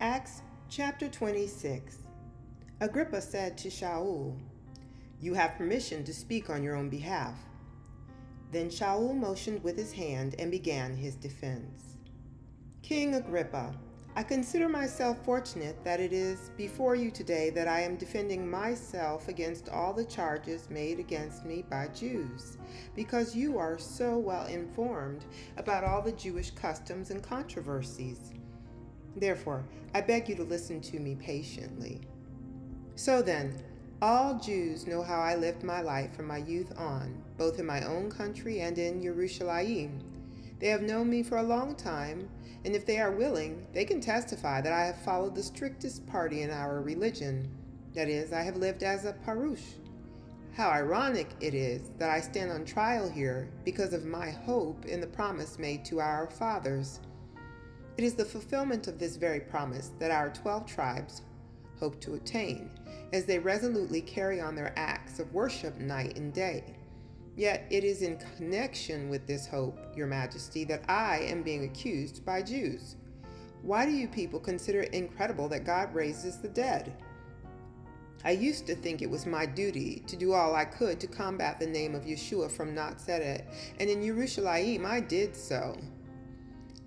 Acts chapter 26. Agrippa said to Shaul, "You have permission to speak on your own behalf." Then Shaul motioned with his hand and began his defense. "King Agrippa, I consider myself fortunate that it is before you today that I am defending myself against all the charges made against me by Jews, because you are so well informed about all the Jewish customs and controversies. Therefore, I beg you to listen to me patiently. So then, all Jews know how I lived my life from my youth on, both in my own country and in Jerusalem. They have known me for a long time, and if they are willing, they can testify that I have followed the strictest party in our religion. That is, I have lived as a parush. How ironic it is that I stand on trial here because of my hope in the promise made to our fathers. It is the fulfillment of this very promise that our 12 tribes hope to attain, as they resolutely carry on their acts of worship night and day. Yet it is in connection with this hope, Your Majesty, that I am being accused by Jews. Why do you people consider it incredible that God raises the dead? I used to think it was my duty to do all I could to combat the name of Yeshua from Nazareth, and in Jerusalem I did so.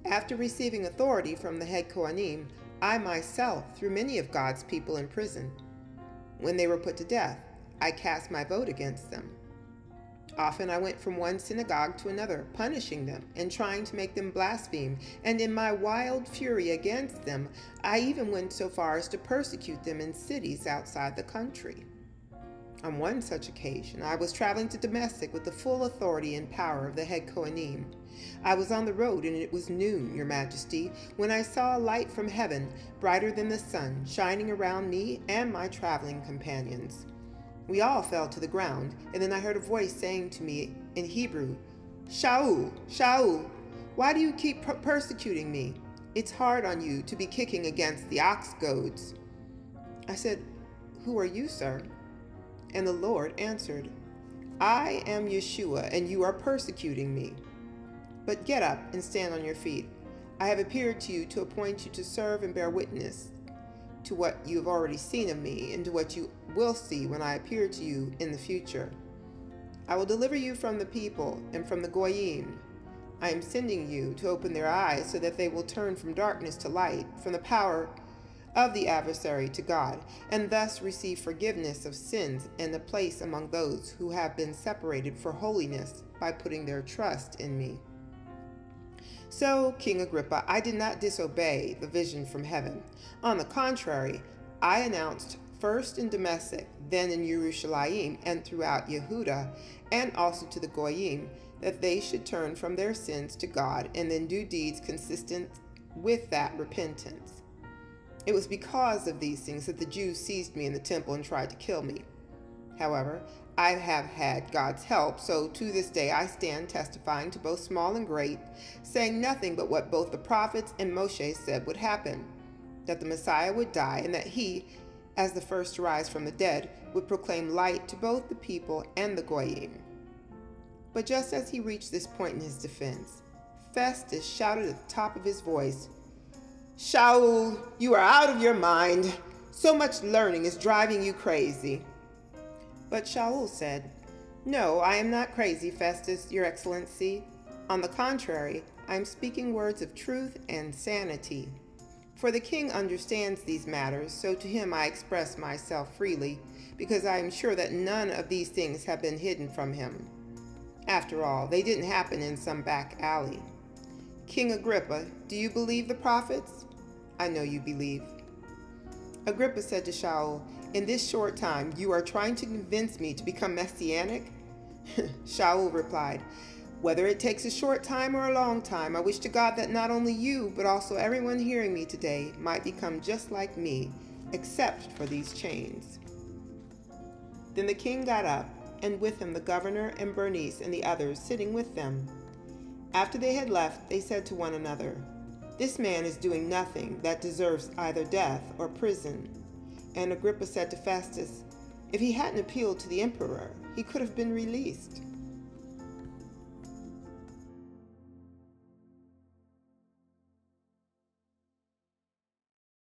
After receiving authority from the head Kohanim, I myself threw many of God's people in prison. When they were put to death, I cast my vote against them. Often I went from one synagogue to another, punishing them and trying to make them blaspheme, and in my wild fury against them, I even went so far as to persecute them in cities outside the country. On one such occasion, I was traveling to Damascus with the full authority and power of the head Kohanim. I was on the road, and it was noon, Your Majesty, when I saw a light from heaven, brighter than the sun, shining around me and my traveling companions. We all fell to the ground, and then I heard a voice saying to me in Hebrew, "Shaul, Shaul, why do you keep persecuting me? It's hard on you to be kicking against the ox goads." I said, "Who are you, sir?" And the Lord answered, "I am Yeshua, and you are persecuting me. But get up and stand on your feet. I have appeared to you to appoint you to serve and bear witness to what you have already seen of me and to what you will see when I appear to you in the future. I will deliver you from the people and from the Goyim. I am sending you to open their eyes so that they will turn from darkness to light, from the power of the adversary to God, and thus receive forgiveness of sins and a place among those who have been separated for holiness by putting their trust in me." So, King Agrippa, I did not disobey the vision from heaven. On the contrary, I announced first in Damascus, then in Jerusalem and throughout Yehuda, and also to the Goyim, that they should turn from their sins to God and then do deeds consistent with that repentance. It was because of these things that the Jews seized me in the temple and tried to kill me. However, I have had God's help, so to this day I stand testifying to both small and great, saying nothing but what both the prophets and Moshe said would happen, that the Messiah would die, and that he, as the first to rise from the dead, would proclaim light to both the people and the Goyim. But just as he reached this point in his defense, Festus shouted at the top of his voice, "Shaul, you are out of your mind. So much learning is driving you crazy." But Shaul said, "No, I am not crazy, Festus, Your Excellency. On the contrary, I am speaking words of truth and sanity. For the king understands these matters, so to him I express myself freely, because I am sure that none of these things have been hidden from him. After all, they didn't happen in some back alley. King Agrippa, do you believe the prophets? I know you believe." Agrippa said to Shaul, "In this short time, you are trying to convince me to become messianic?" Shaul replied, "Whether it takes a short time or a long time, I wish to God that not only you, but also everyone hearing me today might become just like me, except for these chains." Then the king got up, and with him the governor and Bernice and the others sitting with them. After they had left, they said to one another, "This man is doing nothing that deserves either death or prison." And Agrippa said to Festus, "If he hadn't appealed to the emperor, he could have been released."